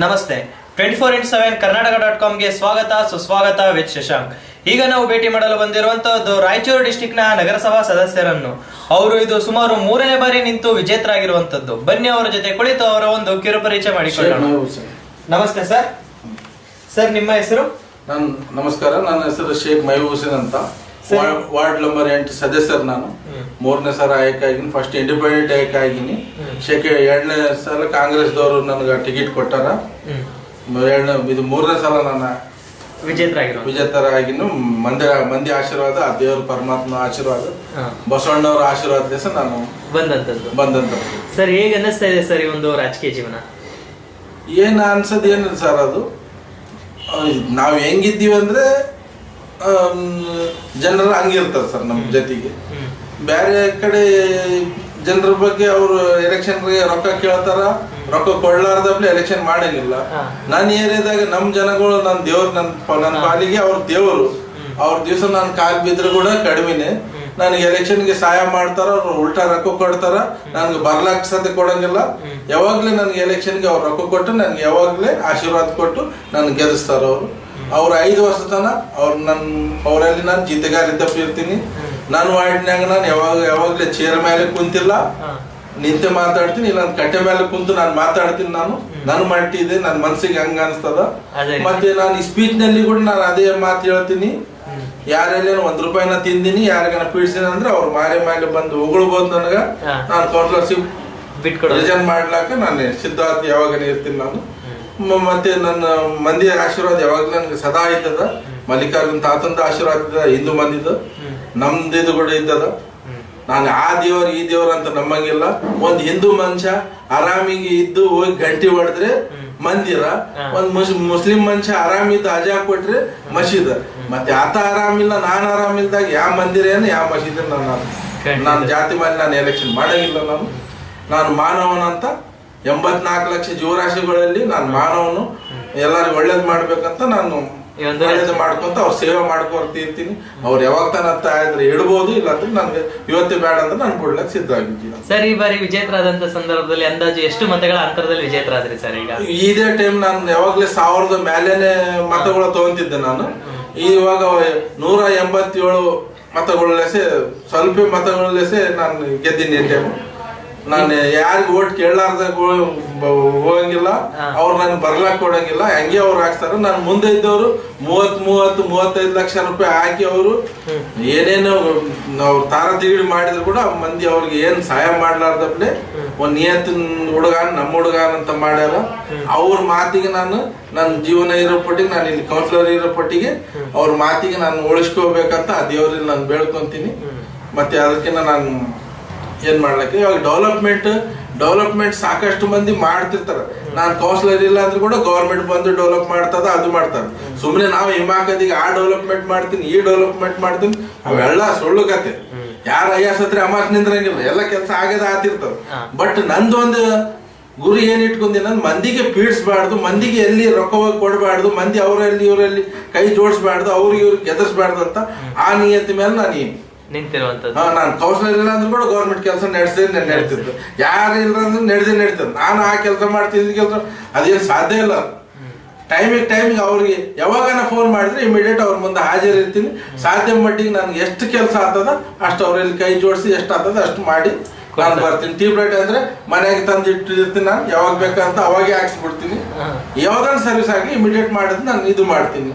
ನಮಸ್ತೆ 24x7 ಕರ್ನಾಟಕ.com ಗೆ ಸ್ವಾಗತ ಸುಸ್ವಾಗತ ವಿತ್ ಶಶಾಂಕ್. ಈಗ ನಾವು ಭೇಟಿ ಮಾಡಲು ಬಂದಿರುವಂತಹದ್ದು ರಾಯಚೂರು ಡಿಸ್ಟಿಕ್ ನ ನಗರಸಭಾ ಸದಸ್ಯರನ್ನು. ಅವರು ಇದು ಸುಮಾರು 3ನೇ ಬಾರಿ ನಿಂತು ವಿಜೇತರಾಗಿರುವಂತದ್ದು. ಬನ್ನಿ ಅವರ ಜೊತೆ ಕುಳಿತು ಅವರ ಒಂದು ಕಿರು ಪರಿಚಯ ಮಾಡಿಕೊಳ್ಳೋಣ. ನಮಸ್ತೆ ಸರ್. ಸರ್ ನಿಮ್ಮ ಹೆಸರು? ನಮಸ್ಕಾರ, ನನ್ನ ಹೆಸರು ಶೇಖ್ ಮೈಬೂಬ್ ಹುಸೇನ್ ಅಂತ. ವಾರ್ಡ್ ನಂಬರ್ 8 ಸದಸ್ಯರು ನಾನು. 3ನೇ ಸಲ ಆಯ್ಕೆ ಆಗಿನಿ. ಫಸ್ಟ್ ಇಂಡಿಪೆಂಡೆಂಟ್ ಆಯ್ಕೆ ಆಗಿನಿ. 2ನೇ ಸಲ ಕಾಂಗ್ರೆಸ್ ದವರು ನನಗೆ ಟಿಕೆಟ್ ಕೊಟ್ಟಾರ. ಇದು 3ನೇ ಸಲ ನಾನು ವಿಜೇತರಾಗಿನು. ಮಂದಿ ಆಶೀರ್ವಾದ, ಆ ದೇವರ ಪರಮಾತ್ಮ ಆಶೀರ್ವಾದ, ಬಸವಣ್ಣವರ ಆಶೀರ್ವಾದ ನಾನು ಬಂದಂತ. ಸರ್ ಹೇಗೆ ಅನ್ನಿಸ್ತಾ ಇದೆ ಸರ್ ಈ ಒಂದು ರಾಜಕೀಯ ಜೀವನ? ಏನ್ ಅನ್ಸದ್ ಏನಿಲ್ಲ ಸರ್, ಅದು ನಾವ್ ಹೆಂಗಿದ್ದೀವಿ ಅಂದ್ರೆ ಜನರು ಹಂಗಿರ್ತಾರೆ ಸರ್ ನಮ್ಮ ಜೊತೆಗೆ. ಬೇರೆ ಕಡೆ ಜನರ ಬಗ್ಗೆ ಅವರು ಎಲೆಕ್ಷನ್ಗೆ ರೊಕ್ಕ ಕೇಳ್ತಾರ, ರೊಕ್ಕ ಕೊಡ್ಲಾರ್ದಪ್ಲೆ ಎಲೆಕ್ಷನ್ ಮಾಡಂಗಿಲ್ಲ. ನನ್ನ ಏರಿಯಾದಾಗ ನಮ್ ಜನಗಳು ನನ್ನ ದೇವ್ರು, ನನ್ನ ಪಾಲಿಗೆ ಅವ್ರ ದೇವರು. ಅವ್ರ ದಿವಸ ನಾನು ಕಾಲ್ ಬಿದ್ರೆ ಕೂಡ ಕಡಿಮೆನೆ. ನನಗೆ ಎಲೆಕ್ಷನ್ಗೆ ಸಹಾಯ ಮಾಡ್ತಾರ, ಅವ್ರು ಉಲ್ಟಾ ರೊಕ್ಕ ಕೊಡ್ತಾರ. ನನ್ಗೆ ಬರ್ಲಾಕ್ ಸದ್ಯ ಕೊಡಂಗಿಲ್ಲ. ಯಾವಾಗ್ಲೇ ನನ್ಗೆ ಎಲೆಕ್ಷನ್ಗೆ ಅವ್ರು ರೊಕ್ಕ ಕೊಟ್ಟು ನನ್ಗೆ ಯಾವಾಗ್ಲೇ ಆಶೀರ್ವಾದ ಕೊಟ್ಟು ನನ್ ಗೆಲ್ಲಿಸ್ತಾರ ಅವರು. ಅವ್ರ 5 ವರ್ಷ ತನ ಅವರಲ್ಲಿ ನಾನು ಜಿತೆಗಾರಿದ್ದಪ್ಪ ಇರ್ತೀನಿ. ನಾನು ವಾರ್ಡ್ನ್ಯಾಗ ನಾನು ಯಾವಾಗ್ಲೇ ಚೇರ್ ಮೇಲೆ ಕುಂತಿಲ್ಲ, ನಿಂತೆ ಮಾತಾಡ್ತೀನಿ. ಇಲ್ಲ ಕಟ್ಟೆ ಮೇಲೆ ಕುಂತು ನಾನು ಮಾತಾಡ್ತೀನಿ. ನಾನು ಮಾಡಿದೆ, ನನ್ನ ಮನ್ಸಿಗೆ ಹಂಗ ಅನ್ಸ್ತದ. ಮತ್ತೆ ನಾನು ಈ ಸ್ಪೀಚ್ ನಲ್ಲಿ ಕೂಡ ನಾನು ಅದೇ ಮಾತು ಹೇಳ್ತೀನಿ. ಯಾರೆಲ್ಲ ₹1 ತಿಂದಿನಿ, ಯಾರಿಗಾನ ಪೀಡಿಸಿನ ಅಂದ್ರೆ ಅವ್ರ ಮೇಲೆ ಬಂದು ಉಗುಳ್ಬೋದು ನನಗ. ನಾನು ಕೌನ್ಸಿಲರ್ಶಿಪ್ ರಿಸೈನ್ ಮಾಡ್ಲಾಕ ನಾನು ಸಿದ್ಧಾರ್ಥ ಯಾವಾಗನೇ ಇರ್ತೀನಿ ನಾನು. ಮತ್ತೆ ನನ್ನ ಮಂದಿ ಆಶೀರ್ವಾದ ಯಾವಾಗ್ಲೂ ನನ್ಗೆ ಸದಾ ಇದ್ದದ. ಮಲ್ಲಿಕಾರ್ಜುನ್ ತಾತಂದ ಆಶೀರ್ವಾದ ಇದ್ದದ, ಹಿಂದೂ ಮಂದಿದು, ನಮ್ದಿದು ಕೂಡ ಇದ್ದದ. ನಾನು ಆ ದೇವರು ಈ ದೇವರು ಅಂತ ನಂಬಂಗಿಲ್ಲ. ಒಂದ್ ಹಿಂದೂ ಮನುಷ್ಯ ಆರಾಮಿಗೆ ಇದ್ದು ಹೋಗಿ ಗಂಟಿ ಹೊಡೆದ್ರೆ ಮಂದಿರ, ಒಂದ್ ಮುಸ್ಲಿಂ ಮನುಷ್ಯ ಆರಾಮಿದ್ದು ಅಜಾ ಕೊಟ್ರೆ ಮಸೀದ್. ಮತ್ತೆ ಆತ ಆರಾಮಿಲ್ಲ, ನಾನ್ ಆರಾಮಿಲ್ದಾಗ ಯಾವ ಮಂದಿರ ಏನು ಯಾವ ಮಸೀದ್ ನಾನು ಜಾತಿ ಮೇಲೆ ನಾನು ಎಲೆಕ್ಷನ್ ಮಾಡಂಗಿಲ್ಲ. ನಾನು ಮಾನವನಂತ 84 ಲಕ್ಷ ಜೀವರಾಶಿಗಳಲ್ಲಿ ನಾನು ಮಾನವನು. ಎಲ್ಲರಿಗೂ ಒಳ್ಳೇದ್ ಮಾಡ್ಬೇಕಂತ ನಾನು ಒಳ್ಳೇದು ಮಾಡ್ಕೊಂತ ಅವ್ರ ಸೇವೆ ಮಾಡ್ಕೊರ್ತಿರ್ತೀನಿ. ಅವ್ರು ಯಾವಾಗ ತನತ್ತ ಆದ್ರೆ ಇಡ್ಬೋದು, ಇಲ್ಲಾಂದ್ರೆ ನನ್ಗೆ ಇವತ್ತೇ ಬೇಡ ಅಂದ್ರೆ ನಾನು ಕೊಡ್ಲಕ್ ಸಿದ್ಧ ಆಗಿದ್ದೀನಿ. ಸರ್ ಈ ಬಾರಿ ವಿಜೇತರಾದಂತ ಸಂದರ್ಭದಲ್ಲಿ ಅಂದಾಜು ಎಷ್ಟು ಮತಗಳ ಅಂತರದಲ್ಲಿ ವಿಜೇತರಾದ್ರಿ ಸರ್? ಈಗ ಇದೇ ಟೈಮ್ ನಾನು ಯಾವಾಗ್ಲೇ 1000 ಮೇಲೇನೆ ಮತಗಳು ತಗೊಂತಿದ್ದೆ ನಾನು. ಇವಾಗ 187 ಮತಗಳಲ್ಲೇ ಸ್ವಲ್ಪ ಮತಗಳಲ್ಲೇ ನಾನು ಗೆದ್ದೀನಿ ಈ ಟೈಮ್. ನಾನು ಯಾರಿಗ ಓಟ್ ಕೇಳಲಾರ್ದ ಹೋಗಂಗಿಲ್ಲ, ಅವ್ರು ನನ್ ಬರ್ಲಾಕ್ ಕೊಡಂಗಿಲ್ಲ. ಹಂಗೆ ಅವ್ರು ಹಾಕ್ತಾರ. ನಾನು ಮುಂದೆ ಇದ್ದವರು 30-35 ಲಕ್ಷ ರೂಪಾಯಿ ಹಾಕಿ ಅವರು ಏನೇನು ಅವ್ರು ತಾರತಿಗಿಡಿ ಮಾಡಿದ್ರು ಕೂಡ ಮಂದಿ ಅವ್ರಿಗೆ ಏನ್ ಸಹಾಯ ಮಾಡ್ಲಾರ್ದಪ್ಲೆ ಒಂದ್ ನಿಯತ್ತಿನ ನಮ್ಮ ಹುಡುಗಾನ ಅಂತ ಮಾಡ್ಯಾರ. ಅವ್ರ ಮಾತಿಗೆ ನನ್ನ ಜೀವನ ಇರೋ ಪಟ್ಟಿಗೆ, ನಾನು ಇಲ್ಲಿ ಕೌನ್ಸಿಲರ್ ಇರೋ ಪಟ್ಟಿಗೆ ಅವ್ರ ಮಾತಿಗೆ ನಾನು ಉಳಿಸ್ಕೋಬೇಕಂತ ಆ ದೇವರಲ್ಲಿ ನಾನು ಬೇಡ್ಕೊಂತೀನಿ. ಮತ್ತೆ ಅದಕ್ಕಿಂತ ನಾನು ಏನ್ ಮಾಡ್ಲಿಕ್ಕೆ ಇವಾಗ ಡೆವಲಪ್ಮೆಂಟ್ ಸಾಕಷ್ಟು ಮಂದಿ ಮಾಡ್ತಿರ್ತಾರ. ನಾನ್ ಕೌನ್ಸಿಲರ್ ಇಲ್ಲ ಅಂದ್ರೆ ಕೂಡ ಗವರ್ಮೆಂಟ್ ಬಂದು ಡೆವಲಪ್ ಮಾಡ್ತದ, ಅದು ಮಾಡ್ತದ. ಸುಮ್ನೆ ನಾವು ಹಿಮಾಕದಿಗೆ ಆ ಡೆವಲಪ್ಮೆಂಟ್ ಮಾಡ್ತೀನಿ, ಈ ಡೆವಲಪ್ಮೆಂಟ್ ಮಾಡ್ತೀನಿ, ಅವೆಲ್ಲ ಸುಳ್ಳು ಕತೆ. ಯಾರ ಅಯ್ಯಸತ್ರೆ ಅಮಾಸ್ ನಿಂದ್ರಂಗಿಲ್ಲ, ಎಲ್ಲ ಕೆಲಸ ಆಗದ ಆತಿರ್ತದ. ಬಟ್ ನಂದೊಂದು ಗುರಿ ಏನ್ ಇಟ್ಕೊಂಡಿ, ನನ್ ಮಂದಿಗೆ ಪೀಡಿಸ್ಬಾರ್ದು, ಮಂದಿಗೆ ಎಲ್ಲಿ ರೊಕ್ಕ ಕೊಡಬಾರ್ದು, ಮಂದಿ ಅವರಲ್ಲಿ ಇವರಲ್ಲಿ ಕೈ ಜೋಡಿಸ್ಬಾರ್ದು, ಅವ್ರಿಗೆ ಇವ್ರಿಗೆ ಗೆದರ್ಸ್ಬಾರ್ದು ಅಂತ ಆ ನಿಯತಿ ಮೇಲೆ ನಾನು ನಿಂತಿರುವಂತದ್ದು. ನಾನು ಕೌನ್ಸಿಲರ್ ಇಲ್ಲ ಅಂದ್ರೆ ಕೂಡ ಗೌರ್ಮೆಂಟ್ ಕೆಲಸ ನಡೀತಿದ್ದು, ಯಾರು ಇಲ್ಲ ಅಂದ್ರೆ ನಡೀತದೆ. ನಾನು ಆ ಕೆಲಸ ಮಾಡ್ತಿದ್ದ ಕೆಲಸ ಅದೇನು ಸಾಧ್ಯ ಇಲ್ಲ. ಟೈಮಿಗೆ ಅವ್ರಿಗೆ ಯಾವಾಗ ಫೋನ್ ಮಾಡಿದ್ರೆ ಇಮಿಡಿಯೇಟ್ ಅವ್ರ ಮುಂದೆ ಹಾಜರಿರ್ತೀನಿ. ಸಾಧ್ಯ ಮಟ್ಟಿಗೆ ನನ್ಗೆ ಎಷ್ಟು ಕೆಲಸ ಆಗ್ತದ ಅಷ್ಟು ಅವ್ರಲ್ಲಿ ಕೈ ಜೋಡಿಸಿ ಎಷ್ಟು ಆಗ್ತದ ಅಷ್ಟು ಮಾಡಿ ನಾನು ಬರ್ತೀನಿ. ಟ್ಯೂಬ್ ಲೈಟ್ ಅಂದ್ರೆ ಮನೆಗೆ ತಂದು ಇಟ್ಟಿರ್ತೀನಿ. ನಾನು ಯಾವಾಗ ಬೇಕಂತ ಅವಾಗೇ ಹಾಕ್ಸ್ಬಿಡ್ತೀನಿ. ಯಾವ್ದಾನ ಸರ್ವಿಸ್ ಆಗಲಿ ಇಮಿಡಿಯೇಟ್ ಮಾಡಿದ್ರೆ ನಾನು ಇದು ಮಾಡ್ತೀನಿ.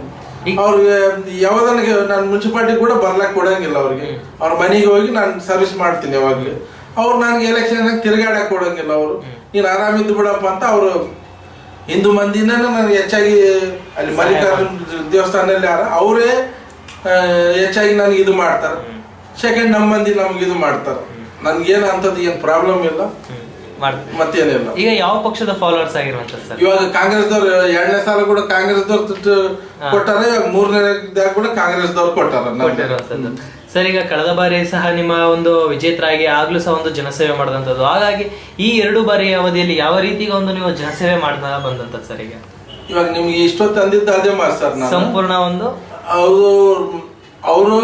ಅವ್ರಿಗೆ ಯಾವ್ದನಿಗೆ ನಾನು ಮುನ್ಸಿಪಾಲಿಟಿ ಕೂಡ ಬರ್ಲಾಕ್ ಕೊಡಂಗಿಲ್ಲ. ಅವ್ರಿಗೆ ಅವ್ರ ಮನೆಗೆ ಹೋಗಿ ನಾನು ಸರ್ವಿಸ್ ಮಾಡ್ತೀನಿ ಯಾವಾಗ್ಲೂ. ಅವ್ರು ನನ್ಗೆ ಎಲೆಕ್ಷನ್ ತಿರುಗಾಡಕ್ ಕೊಡಂಗಿಲ್ಲ. ಅವರು ನೀನ್ ಆರಾಮಿದ್ದು ಬಿಡಪ್ಪ ಅಂತ ಅವರು ಹಿಂದೂ ಮಂದಿನ ನನಗೆ ಹೆಚ್ಚಾಗಿ ಅಲ್ಲಿ ಮಲ್ಲಿಕಾರ್ಜುನ್ ದೇವಸ್ಥಾನದಲ್ಲಿ ಅವರೇ ಹೆಚ್ಚಾಗಿ ನನಗೆ ಇದು ಮಾಡ್ತಾರ. ಸೆಕೆಂಡ್ ನಮ್ಮ ಮಂದಿ ನಮ್ಗೆ ಇದು ಮಾಡ್ತಾರ. ನನ್ಗೇನು ಅಂತದ್ದು ಏನು ಪ್ರಾಬ್ಲಮ್ ಇಲ್ಲ, ಮತ್ತೇನಿಲ್ಲ. ಈಗ ಯಾವ ಪಕ್ಷದ ಫಾಲೋವರ್ಸ್ ಆಗಿರುವಂತ ಸರ್? ಇವಾಗ ಕಾಂಗ್ರೆಸ್ದವ್ರು 2ನೇ ಸಾಲ ಕೂಡ ಕಾಂಗ್ರೆಸ್ದವ್ರು ಕೊಟ್ಟಾರ, ಇವಾಗ 3ನೇ ಕೂಡ ಕಾಂಗ್ರೆಸ್ದವ್ರು ಕೊಟ್ಟಾರ. ಸರ್ ಈಗ ಕಳೆದ ಬಾರಿ ಸಹ ನಿಮ್ಮ ಒಂದು ವಿಜೇತರಾಗಿ ಆಗ್ಲೂ ಸಹ ಒಂದು ಜನಸೇವೆ ಮಾಡಿದಂಥದ್ದು. ಹಾಗಾಗಿ ಈ 2 ಬಾರಿ ಅವಧಿಯಲ್ಲಿ ಯಾವ ರೀತಿಗೆ ಒಂದು ನೀವು ಜನಸೇವೆ ಮಾಡ್ತಾ ಬಂದಂಥದ್ದು ಸರ್? ಈಗ ಇವಾಗ ನಿಮ್ಗೆ ಇಷ್ಟೊತ್ತು ಅಂದಿದ್ದು ಅದೇ ಮಾತು ಸರ್. ಸಂಪೂರ್ಣ ಒಂದು ಅವರು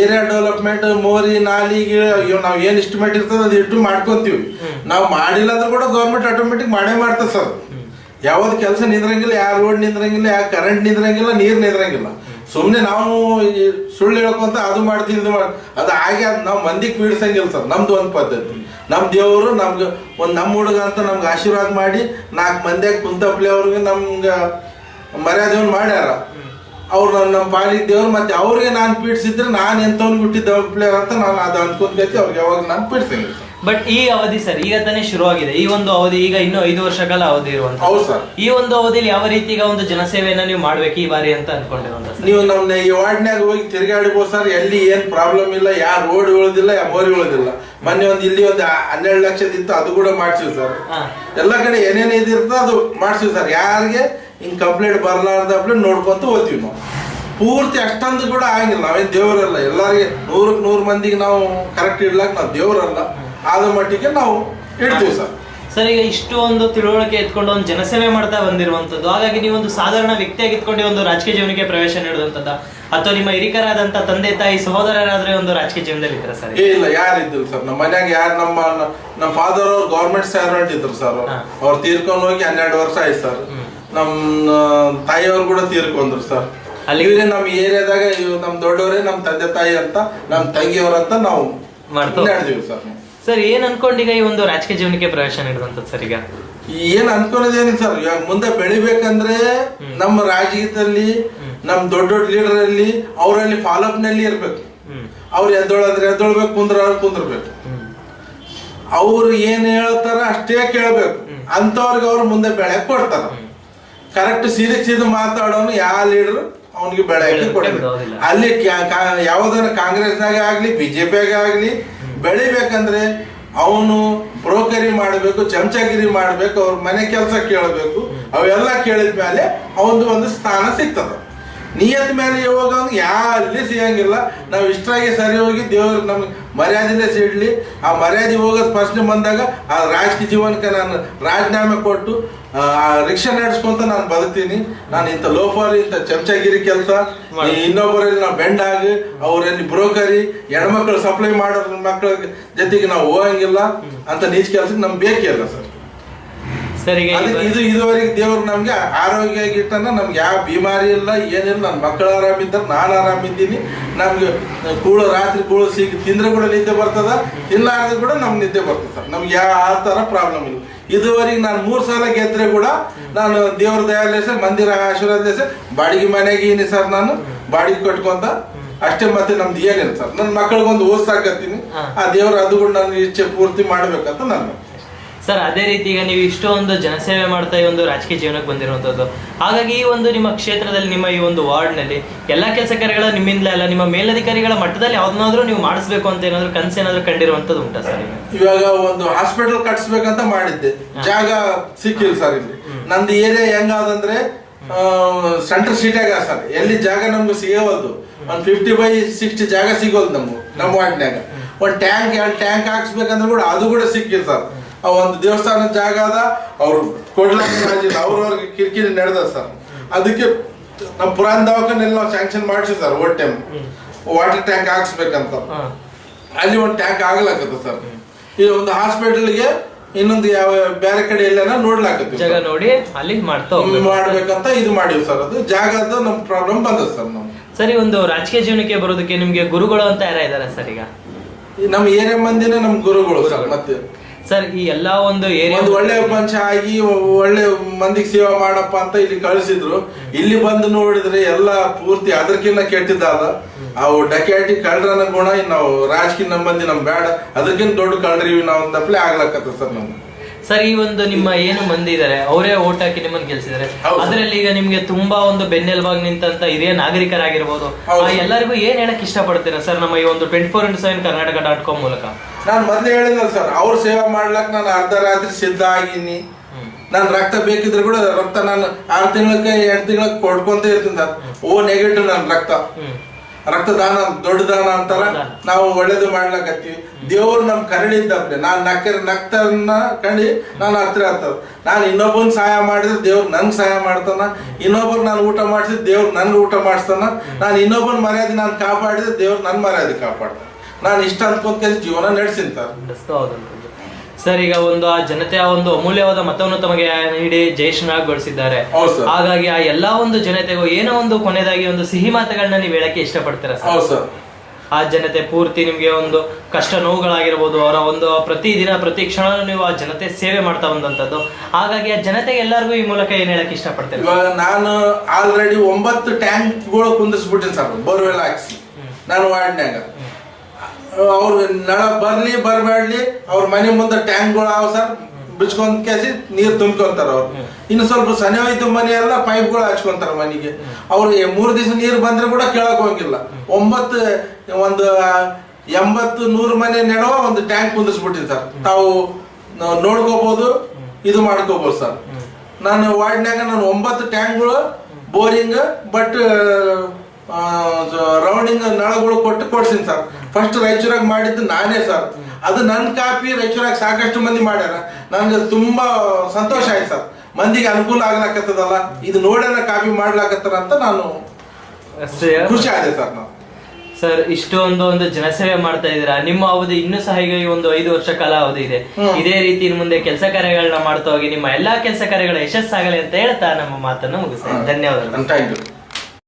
ಏರಿಯಾ ಡೆವಲಪ್ಮೆಂಟ್, ಮೋರಿ ನಾಲಿಗೆ ನಾವ್ ಏನ್ ಎಸ್ಟಿಮೇಟ್ ಇರ್ತದ ಅದು ಇಟ್ಟು ಮಾಡ್ಕೊಂತೀವಿ. ನಾವು ಮಾಡಿಲ್ಲ ಅಂದ್ರೆ ಕೂಡ ಗೌರ್ಮೆಂಟ್ ಆಟೋಮೆಟಿಕ್ ಮಾಡೇ ಮಾಡ್ತದೆ ಸರ್. ಯಾವ್ದು ಕೆಲಸ ನಿಂದ್ರಂಗಿಲ್ಲ, ಯಾವ ರೋಡ್ ನಿಂದ್ರಂಗಿಲ್ಲ, ಯಾವ ಕರೆಂಟ್ ನಿಂದ್ರಂಗಿಲ್ಲ, ನೀರ್ ನಿಂದ್ರಂಗಿಲ್ಲ. ಸುಮ್ನೆ ನಾವು ಸುಳ್ಳು ಹೇಳ್ಕೊಂತ ಅದು ಮಾಡ್ತೀವಿ ಇದು ಮಾಡಿ ಅದು ಹಾಗೆ ಅದು ನಾವು ಮಂದಿಗೆ ಪೀಡ್ಸಂಗಿಲ್ಲ ಸರ್. ನಮ್ದು ಒಂದು ಪದ್ಧತಿ, ನಮ್ಮ ದೇವರು ನಮ್ಗೆ ನಮ್ಮ ಹುಡುಗ ಅಂತ ನಮ್ಗೆ ಆಶೀರ್ವಾದ ಮಾಡಿ 4 ಮಂದಿಯಾಗ ಕುಂತಪ್ಲೆ ಅವ್ರಿಗೆ ನಮ್ಗೆ ಮರ್ಯಾದೆಯನ್ನು ಮಾಡ್ಯಾರ. ಅವ್ರು ನಮ್ಮ ಪಾಲಿಗೆ ದೇವ್ರು. ಮತ್ತೆ ಅವ್ರಿಗೆ ನಾನು ಪೀಡಿಸಿದ್ರೆ ನಾನು ಎಂತವ್ನಿಗೆ ಹುಟ್ಟಿದ್ದಪ್ಲೆ ಅಂತ ನಾನು ಅದು ಅನ್ಕೊಂಡ್ಕೈತಿ ಅವ್ರಿಗೆ ಯಾವಾಗ ನಾನು ಪೀಡ್ಸಂಗಿಲ್ಲ. ಬಟ್ ಈ ಅವಧಿ ಸರ್ ಈಗ ತಾನೇ ಶುರುವಾಗಿದೆ. ಈ ಒಂದು ಅವಧಿ ಈಗ ಇನ್ನೂ 5 ವರ್ಷ ಕಾಲ ಅವಧಿ ಇರುವಂತ. ಹೌದು ಸರ್. ಈ ಒಂದು ಅವಧಿಯಲ್ಲಿ ಯಾವ ರೀತಿ ಈಗ ಒಂದು ಜನಸೇವೆಯನ್ನ ನೀವು ಮಾಡ್ಬೇಕು ಈ ಬಾರಿ ಅಂತ ಅನ್ಕೊಂಡಿರೋಂತ? ನೀವು ನಮ್ಮ ಈ ವಾರ್ಡ್ನ್ಯಾಗ ಹೋಗಿ ತಿರುಗಾಡಿಬೋದು ಸರ್. ಎಲ್ಲಿ ಏನ್ ಪ್ರಾಬ್ಲಮ್ ಇಲ್ಲ, ಯಾವ ರೋಡ್ ಉಳಿದಿಲ್ಲ, ಯಾವ ಬೋರಿ ಉಳಿದಿಲ್ಲ. ಮೊನ್ನೆ ಇಲ್ಲಿ 12 ಲಕ್ಷದಿತ್ತು, ಅದು ಕೂಡ ಮಾಡ್ಸಿವಿ ಸರ್. ಎಲ್ಲ ಕಡೆ ಏನೇನು ಇದಿರ್ತೋ ಅದು ಮಾಡ್ಸಿವಿ ಸರ್. ಯಾರಿಗೆ ಹಿಂಗ್ ಕಂಪ್ಲೇಂಟ್ ಬರ್ಲಾರ್ದಪ್ಲೆ ನೋಡ್ಕೊಂತ ಹೋಗ್ತೀವಿ ನಾವು. ಪೂರ್ತಿ ಅಷ್ಟೊಂದು ಕೂಡ ಆಗಿಲ್ಲ. ನಾವೇನ್ ದೇವರಲ್ಲ, ಎಲ್ಲರಿಗೆ 100ಕ್ಕೆ 100 ಮಂದಿಗೆ ನಾವು ಕರೆಕ್ಟ್ ಇಡ್ಲಾಕ ನಾವು ದೇವರಲ್ಲ. ಆದ ಮಟ್ಟಿಗೆ ನಾವು ಇಡ್ತೀವಿ ಸರ್. ಸರ್ ಈಗ ಇಷ್ಟು ಒಂದು ತಿಳುವಳಿಕೆ ಎತ್ಕೊಂಡು ಒಂದು ಜನಸೇವೆ ಮಾಡ್ತಾ ಬಂದಿರುವಂತದ್ದು, ಹಾಗಾಗಿ ನೀವು ಒಂದು ಸಾಧಾರಣ ವ್ಯಕ್ತಿಯಾಗಿ ಇಟ್ಕೊಂಡು ಒಂದು ರಾಜಕೀಯ ಜೀವನಕ್ಕೆ ಪ್ರವೇಶ ನೀಡುವಂತದ್ದ, ಅಥವಾ ನಿಮ್ಮ ಹಿರಿಕರಾದಂತ ತಂದೆ ತಾಯಿ ಸಹೋದರರಾದ್ರೆ ಒಂದು ರಾಜಕೀಯ ಜೀವನದಲ್ಲಿ ಇದ್ರ ಸರ್? ಇಲ್ಲ, ಯಾರು ಇದ್ದಿಲ್ಲ ಸರ್. ನಮ್ಮ ಮನ್ಯಾಗ ಯಾರು ನಮ್ಮ ಫಾದರ್ ಅವ್ರು ಗೌರ್ಮೆಂಟ್ ಸರ್ವೆಂಟ್ ಇದ್ರು ಸರ್. ಅವ್ರು ತೀರ್ಕೊಂಡು ಹೋಗಿ 12 ವರ್ಷ ಆಯ್ತು ಸರ್. ನಮ್ಮ ತಾಯಿಯವ್ರು ಕೂಡ ತೀರ್ಕೊಂಡ್ರು ಸರ್. ಅಲ್ಲಿ ನಮ್ಮ ಏರಿಯಾದಾಗ ನಮ್ ದೊಡ್ಡವರೇ ನಮ್ಮ ತಂದೆ ತಾಯಿ ಅಂತ, ನಮ್ಮ ತಂಗಿಯವ್ರಂತ ನಾವು ನಡೆದಿವಿ ಸರ್. ಸರ್ ಏನ್ ಅನ್ಕೊಂಡು ಈಗ ಈ ಒಂದು ರಾಜಕೀಯ ಜೀವನಕ್ಕೆ ಪ್ರವೇಶ ನೀಡುವಂತದ್ದು ಸರ್? ಈಗ ಏನ್ ಅನ್ಕೊಳ್ಳೋದೇನು ಸರ್, ಇವಾಗ ಮುಂದೆ ಬೆಳಿಬೇಕಂದ್ರೆ ನಮ್ಮ ರಾಜಕೀಯದಲ್ಲಿ ನಮ್ ದೊಡ್ಡ ದೊಡ್ಡ ಲೀಡರ್ ಅಲ್ಲಿ ಅವರಲ್ಲಿ ಫಾಲೋಅಪ್ ನಲ್ಲಿ ಇರ್ಬೇಕು. ಅವ್ರು ಎದ್ದೊಳಂದ್ರೆ ಎದ್ದೊಳ್ಬೇಕು, ಕುಂದ್ರಬೇಕು. ಅವ್ರು ಏನ್ ಹೇಳ್ತಾರ ಅಷ್ಟೇ ಕೇಳ್ಬೇಕು. ಅಂತವ್ರಿಗೆ ಅವ್ರು ಮುಂದೆ ಬೆಳೆಯಕ್ ಕೊಡ್ತಾರ. ಕರೆಕ್ಟ್ ಸೀದಾ ಮಾತಾಡೋನು ಯಾವ ಲೀಡರ್ ಅವನಿಗೆ ಬೆಳೆಯಕ್ಕೆ ಕೊಡಬೇಕು. ಅಲ್ಲಿ ಯಾವ್ದಾರ ಕಾಂಗ್ರೆಸ್ನಾಗ ಆಗ್ಲಿ ಬಿಜೆಪಿಯಾಗ ಆಗ್ಲಿ ಬೆಳಿಬೇಕಂದ್ರೆ ಅವನು ಬ್ರೋಕರಿ ಮಾಡಬೇಕು, ಚಮಚಾಗಿರಿ ಮಾಡ್ಬೇಕು, ಅವ್ರ ಮನೆ ಕೆಲಸ ಕೇಳಬೇಕು. ಅವೆಲ್ಲ ಕೇಳಿದ್ಮೇಲೆ ಅವನು ಒಂದು ಸ್ಥಾನ ಸಿಗ್ತದ. ನಿಯತ್ ಮೇಲೆ ಯಾವಾಗ ಅಲ್ಲಿ ಸಿಗಂಗಿಲ್ಲ. ನಾವು ಇಷ್ಟಾಗಿ ಸರಿ ಹೋಗಿ ದೇವ್ರ ನಮ್ಗೆ ಮರ್ಯಾದೆನೇ ಸಿಡ್ಲಿ. ಆ ಮರ್ಯಾದೆ ಹೋಗೋದು ಪ್ರಶ್ನೆ ಬಂದಾಗ ಆ ರಾಜಕೀಯ ಜೀವನಕ್ಕೆ ನಾನು ರಾಜೀನಾಮೆ ಕೊಟ್ಟು ರಿಕ್ಷಾ ನಡೆಸ್ಕೊಂತ ನಾನು ಬದುಕ್ತೀನಿ. ನಾನು ಇಂಥ ಲೋಫರ್, ಇಂಥ ಚಮಚಾಗಿರಿ ಕೆಲಸ, ಇನ್ನೊಬ್ಬರಲ್ಲಿ ನಾವು ಬೆಂಡಾಗಿ ಅವರಲ್ಲಿ ಬ್ರೋಕರಿ, ಹೆಣ್ಮಕ್ಳು ಸಪ್ಲೈ ಮಾಡೋ ಮಕ್ಕಳ ಜೊತೆಗೆ ನಾವು ಹೋಗಂಗಿಲ್ಲ ಅಂತ ನೀಚ ಕೆಲಸಕ್ಕೆ ನಮ್ಗೆ ಬೇಕೇ ಇಲ್ಲ ಸರ್. ಇದುವರೆಗೆ ದೇವ್ರು ನಮ್ಗೆ ಆರೋಗ್ಯ ಇಟ್ಟನ, ನಮ್ಗೆ ಯಾವ ಬಿಮಾರಿ ಇಲ್ಲ, ಏನಿಲ್ಲ. ನನ್ನ ಮಕ್ಕಳು ಆರಾಮಿದ್ದಾರೆ, ನಾನು ಆರಾಮಿದ್ದೀನಿ. ನಮ್ಗೆ ರಾತ್ರಿ ಸಿಕ್ಕಿ ತಿಂದ್ರೆ ಕೂಡ ನಿದ್ದೆ ಬರ್ತದ, ತಿನ್ನಲಾರ್ದು ಕೂಡ ನಮ್ಗೆ ನಿದ್ದೆ ಬರ್ತದೆ ಸರ್. ನಮ್ಗೆ ಯಾವ ಆ ತರ ಪ್ರಾಬ್ಲಮ್ ಇಲ್ಲ. ಇದುವರೆಗೆ ನಾನು 3 ಸಲ ಗೆದ್ರೆ ಕೂಡ ನಾನು ದೇವ್ರ ದಯಾಲೇಸ, ಮಂದಿರ ಆಶೀರ್ವಾದ ಬಾಡಿಗೆ ಮನೆಗೆ ಸರ್. ನಾನು ಬಾಡಿಗೆ ಕಟ್ಕೊಂತ ಅಷ್ಟೇ. ಮತ್ತೆ ನಮ್ದು ಏನಿಲ್ಲ ಸರ್. ನನ್ನ ಮಕ್ಕಳಿಗೊಂದು ಓದ್ಸಾಕತ್ತೀನಿ. ಆ ದೇವ್ರ ಅದು ಕೂಡ ನನ್ನ ಇಚ್ಛೆ ಪೂರ್ತಿ ಮಾಡ್ಬೇಕಂತ ನಾನು ಸರ್. ಅದೇ ರೀತಿ ಈಗ ನೀವು ಇಷ್ಟೊಂದು ಜನಸೇವೆ ಮಾಡ್ತಾ ಈ ಒಂದು ರಾಜಕೀಯ ಜೀವನಕ್ಕೆ ಬಂದಿರುವಂತದ್ದು, ಹಾಗಾಗಿ ಈ ಒಂದು ನಿಮ್ಮ ಕ್ಷೇತ್ರದಲ್ಲಿ, ನಿಮ್ಮ ಈ ಒಂದು ವಾರ್ಡ್ ನಲ್ಲಿ ಎಲ್ಲಾ ಕೆಲಸ ಕಾರ್ಯಗಳ ನಿಮ್ಮಿಂದಲೇ ಅಲ್ಲ, ನಿಮ್ಮ ಮೇಲಧಿಕಾರಿಗಳ ಮಟ್ಟದಲ್ಲಿ ಯಾವ್ದನ್ನಾದ್ರೂ ನೀವು ಮಾಡಿಸ್ಬೇಕು ಅಂತ ಏನಾದ್ರು ಕನಸೇನಾದ್ರೂ ಕಂಡಿರುವಂತದ್ದು ಉಂಟಾ ಸರ್? ಇವಾಗ ಒಂದು ಹಾಸ್ಪಿಟಲ್ ಕಟ್ಸ್ಬೇಕಂತ ಮಾಡಿದ್ದೆ, ಜಾಗ ಸಿಕ್ಕಿಲ್ಲ ಸರ್. ಇಲ್ಲಿ ನಂದು ಏರಿಯಾ ಹೆಂಗಾದಂದ್ರೆ ಸೆಂಟ್ರಲ್ ಸಿಟಿಯಾಗ ಸರ್. ಎಲ್ಲಿ ಜಾಗ ನಮ್ಗೆ ಸಿಗೋದು, ಒಂದು 50/60 ಜಾಗ ಸಿಗೋದು ನಮ್ಮ ವಾರ್ಡ್ನ್ಯಾಗ. ಒಂದು ಟ್ಯಾಂಕ್ 2 ಟ್ಯಾಂಕ್ ಹಾಕ್ಸ್ಬೇಕಂದ್ರೆ ಕೂಡ ಅದು ಕೂಡ ಸಿಕ್ಕಿಲ್ಲ ಸರ್. ಒಂದು ದೇವಸ್ಥಾನದ ಜಾಗ ಅದ, ಅವ್ರು ಕೊಡ್ಲಿಲ್ಲ, ಅವ್ರವ್ರಿಗೆ ಕಿರಿಕಿರಿ ನಡೆದ ಸರ್. ಅದಕ್ಕೆ ನಮ್ಮ ಪುರಾಣ ದವಾಖಾನೆಲ್ಲ ನಾವು ಸ್ಯಾಂಕ್ಷನ್ ಮಾಡಿಸಿ ಸರ್. ಓಟ್ ಟೈಮ್ ವಾಟರ್ ಟ್ಯಾಂಕ್ ಹಾಕ್ಸ್ಬೇಕಂತ ಅಲ್ಲಿ ಒಂದು ಟ್ಯಾಂಕ್ ಆಗ್ಲಾಕತ್ತ ಸರ್. ಈ ಒಂದು ಹಾಸ್ಪಿಟಲ್ಗೆ ಇನ್ನೊಂದು ಯಾವ ಬೇರೆ ಕಡೆ ಎಲ್ಲ ನೋಡ್ಲಾಕತ್ತೀವಿ, ಜಾಗ ನೋಡಿ ಅಲ್ಲಿ ಮಾಡ್ಬೇಕಂತ ಇದು ಮಾಡಿವಿ ಸರ್. ಅದು ಜಾಗದ ನಮ್ ಪ್ರಾಬ್ಲಮ್ ಬಂದದ ಸರ್. ನಾವು ಸರಿ, ಒಂದು ರಾಜಕೀಯ ಜೀವನಕ್ಕೆ ಬರೋದಕ್ಕೆ ನಿಮ್ಗೆ ಗುರುಗಳು ಅಂತ ಯಾರ ಇದಾರೆ ಸರ್? ಈಗ ನಮ್ಮ ಏರಿಯಾ ಮಂದಿನೇ ನಮ್ ಗುರುಗಳು ಸರ್. ಮತ್ತೆ ಸರ್ ಈ ಎಲ್ಲಾ ಒಂದು ಏರಿಯಾ ಒಂದು ಒಳ್ಳೆ ಪಂಚ ಆಗಿ ಒಳ್ಳೆ ಮಂದಿಗೆ ಸೇವಾ ಮಾಡಪ್ಪ ಅಂತ ಇಲ್ಲಿ ಕಳಿಸಿದ್ರು. ಇಲ್ಲಿ ಬಂದು ನೋಡಿದ್ರೆ ಎಲ್ಲ ಪೂರ್ತಿ ಅದಕ್ಕಿಂತ ಕೆಟ್ಟಿದ್ದಾದ. ಅವು ಡಕ್ಯಾಟಿ ಕಳ್ಳರನ ಗುಣ ನಾವು ರಾಜಕೀಯ ನಮ್ಮ ಮಂದಿ ನಮ್ ಬೇಡ, ಅದಕ್ಕಿಂತ ದೊಡ್ಡ ಕಳ್ಳರಿವಿ ನಾವು ಅಂದಪ್ಲೆ ಆಗ್ಲಕತ್ತ ಸರ್. ನಮ್ಗೆ ಸರ್ ಈ ಒಂದು ನಿಮ್ಮ ಏನು ಮಂದಿ ಇದಾರೆ ಅವರೇ ಓಟ್ ಹಾಕಿ ನಿಮ್ಮನ್ನು ಗೆಲ್ಸಿದ್ದಾರೆ. ಅದರಲ್ಲಿ ಈಗ ನಿಮ್ಗೆ ತುಂಬಾ ಒಂದು ಬೆನ್ನೆಲುಬಾಗಿ ನಿಂತಂತ ಹಿರಿಯ ನಾಗರಿಕರಾಗಿರ್ಬೋದು, ಎಲ್ಲರಿಗೂ ಏನ್ ಹೇಳಕ್ ಇಷ್ಟಪಡ್ತೀರಾ ಸರ್ ನಮ್ಮ ಈ ಒಂದು 24/7 ಕರ್ನಾಟಕ.com ಮೂಲಕ? ನಾನು ಮೊದ್ಲು ಹೇಳಿದ್ನಲ್ಲ ಸರ್, ಅವ್ರ ಸೇವೆ ಮಾಡ್ಲಕ್ ನಾನು ಅರ್ಧ ರಾತ್ರಿ ಸಿದ್ಧ ಆಗಿನಿ. ನಾನು ರಕ್ತ ಬೇಕಿದ್ರೆ ಕೂಡ ರಕ್ತ ನಾನು 6 ತಿಂಗಳಕ್ಕೆ 2 ತಿಂಗಳಕ್ಕೆ ಕೊಡ್ಕೊಂತ ಇರ್ತೀನಿ ಸರ್. ನೆಗೆಟಿವ್ ನನ್ನ ರಕ್ತದಾನ ದೊಡ್ಡ ದಾನ ಅಂತಾರ. ನಾವು ಒಳ್ಳೇದು ಮಾಡ್ಲಕತ್ತೀವಿ. ದೇವ್ರು ನಮ್ ಕರಳಿದ್ದಪ್ಲೆ ನಾನು ನಕ್ತನ್ನ ಕಂಡು ನಾನು ಹತ್ರ ಆಗ್ತದ. ನಾನು ಇನ್ನೊಬ್ಬನ್ ಸಹಾಯ ಮಾಡಿದ್ರೆ ದೇವ್ರು ನನ್ಗೆ ಸಹಾಯ ಮಾಡ್ತಾನ. ಇನ್ನೊಬ್ಬರು ನಾನು ಊಟ ಮಾಡಿಸಿದ್ರೆ ದೇವ್ರು ನನ್ಗೆ ಊಟ ಮಾಡಿಸ್ತಾನ. ನಾನು ಇನ್ನೊಬ್ಬನ ಮರ್ಯಾದೆ ನಾನು ಕಾಪಾಡಿದ್ರೆ ದೇವ್ರು ನನ್ನ ಮರ್ಯಾದೆ ಕಾಪಾಡ್ತಾನೆ. ನಾನು ಇಷ್ಟ ಅನ್ಕೊಂತ ಜೀವನ ನಡೆಸಿಂತ. ಸರ್ ಈಗ ಒಂದು ಆ ಜನತೆಯ ಒಂದು ಅಮೂಲ್ಯವಾದ ಮತವನ್ನು ತಮಗೆ ನೀಡಿ ಜಯಶ್ರೀಗೊಳಿಸಿದ್ದಾರೆ. ಹೌದು ಸರ್. ಹಾಗಾಗಿ ಆ ಎಲ್ಲಾ ಒಂದು ಜನತೆಗೂ ಏನೋ ಒಂದು ಕೊನೆಯದಾಗಿ ಒಂದು ಸಿಹಿ ಮಾತುಗಳನ್ನ ನೀವು ಹೇಳಕ್ಕೆ ಇಷ್ಟಪಡ್ತೀರಾ ಸರ್? ಹೌದು ಸರ್. ಆ ಜನತೆ ಪೂರ್ತಿ ನಿಮ್ಗೆ ಒಂದು ಕಷ್ಟ ನೋವುಗಳಾಗಿರ್ಬೋದು, ಅವರ ಒಂದು ಪ್ರತಿದಿನ ಪ್ರತಿ ಕ್ಷಣ ನೀವು ಆ ಜನತೆ ಸೇವೆ ಮಾಡ್ತಾ ಬಂದಂತದ್ದು. ಹಾಗಾಗಿ ಆ ಜನತೆಗೆ ಎಲ್ಲರಿಗೂ ಈ ಮೂಲಕ ಏನ್ ಹೇಳಕ್ ಇಷ್ಟಪಡ್ತೇನೆ? ಇವಾಗ ನಾನು ಆಲ್ರೆಡಿ 9 ಟ್ಯಾಂಕ್ಗಳು ಕುಂದಿಸ್ಬಿಟ್ಟಿನಿ ಸರ್, ಬೋರ್ವೆಲ್ ಹಾಕ್ಸಿ ನಾನು ವಾರ್ಡ್ನ್ಯಾಗ. ಅವ್ರು ನಳ ಬರ್ಲಿ ಬರ್ಬೇಡ್ಲಿ ಅವ್ರ ಮನೆ ಮುಂದೆ ಟ್ಯಾಂಕ್ಗಳು ಅವ ಸರ್, ಬಿಚ್ಕೊಂಡ್ ಕೇಸಿ ನೀರ್ ತುಂಬ್ಕೊಂತಾರ ಅವ್ರು. ಇನ್ನು ಸ್ವಲ್ಪ ಸನಿ ಹೋಯ್ತು ಮನೆ ಎಲ್ಲ ಪೈಪ್ಗಳು ಹಚ್ಕೊಂತಾರ ಮನೆಗೆ. ಅವ್ರು 3 ದಿವಸ ನೀರು ಬಂದ್ರೆ ಕೂಡ ಕೇಳಕ್ ಹೋಗಿಲ್ಲ. 80-100 ಮನೆ ನೆಡುವ ಒಂದು ಟ್ಯಾಂಕ್ ಕುಂದಿಸ್ಬಿಟ್ಟಿದೆ ಸರ್. ತಾವು ನೋಡ್ಕೋಬಹುದು, ಇದು ಮಾಡ್ಕೋಬಹುದು ಸರ್. ನಾನು ವಾರ್ಡ್ನ್ಯಾಗ 9 ಟ್ಯಾಂಕ್ಗಳು ಬೋರಿಂಗ್ ಬಟ್ ರೌಂಡಿಂಗ್ ನಳಗಳು ಕೊಡ್ತೀನಿ ಸರ್. ಫಸ್ಟ್ ರಾಯಚೂರಾಗ ಮಾಡಿದ್ದು ನಾನೇ ಸರ್. ಅದು ನನ್ನ ಕಾಪಿ ರಾಯಚೂರಾಗ ಸಾಕಷ್ಟು ಮಂದಿ ಮಾಡ್ಯಾರ. ನನ್ಗೆ ತುಂಬಾ ಸಂತೋಷ ಆಯ್ತು ಸರ್. ಮಂದಿಗೆ ಅನುಕೂಲ ಆಗ್ಲಾಕತ್ತದಲ್ಲ, ಇದು ನೋಡೋಣ ಕಾಪಿ ಮಾಡ್ಲಾಕತ್ತಾರ ಅಂತ ನಾನು ಖುಷಿ ಆದೆ ಸರ್. ನಾವು ಸರ್ ಇಷ್ಟು ಒಂದು ಜನಸೇವೆ ಮಾಡ್ತಾ ಇದ್ದೀರಾ. ನಿಮ್ಮ ಅವಧಿ ಇನ್ನೂ ಸಹ ಈಗ ಈ ಒಂದು 5 ವರ್ಷ ಕಾಲ ಅವಧಿ ಇದೆ. ಇದೇ ರೀತಿ ಇನ್ನು ಮುಂದೆ ಕೆಲಸ ಕಾರ್ಯಗಳನ್ನ ಮಾಡ್ತಾ ಹೋಗಿ ನಿಮ್ಮ ಎಲ್ಲಾ ಕೆಲಸ ಕಾರ್ಯಗಳ ಯಶಸ್ಸಾಗಲಿ ಅಂತ ಹೇಳ್ತಾ ನಮ್ಮ ಮಾತನ್ನು ಮುಗಿಸ್ತೇನೆ. ಧನ್ಯವಾದಗಳು. Thank you.